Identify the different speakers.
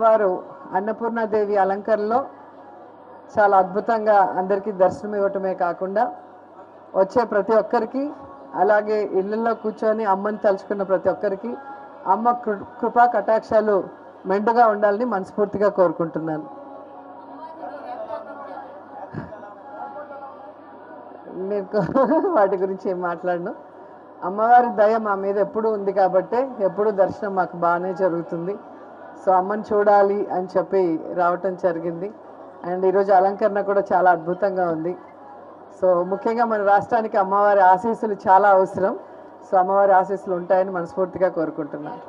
Speaker 1: అమ్మవారు అన్నపూర్ణాదేవి అలంకరణలో చాలా అద్భుతంగా అందరికీ దర్శనం ఇవ్వటమే కాకుండా వచ్చే ప్రతి ఒక్కరికి, అలాగే ఇళ్ళల్లో కూర్చొని అమ్మని తలుచుకున్న ప్రతి ఒక్కరికి అమ్మ కృపా కటాక్షాలు మెండుగా ఉండాలని మనస్ఫూర్తిగా కోరుకుంటున్నాను. నేను వాటి గురించి ఏం మాట్లాడను. అమ్మవారి దయ మా మీద ఎప్పుడూ ఉంది కాబట్టి ఎప్పుడూ దర్శనం మాకు బాగానే జరుగుతుంది. సో అమ్మని చూడాలి అని చెప్పి రావటం జరిగింది. అండ్ ఈరోజు అలంకరణ కూడా చాలా అద్భుతంగా ఉంది. సో ముఖ్యంగా మన రాష్ట్రానికి అమ్మవారి ఆశీస్సులు చాలా అవసరం. సో అమ్మవారి ఆశీస్సులు ఉంటాయని మనస్ఫూర్తిగా కోరుకుంటున్నాను.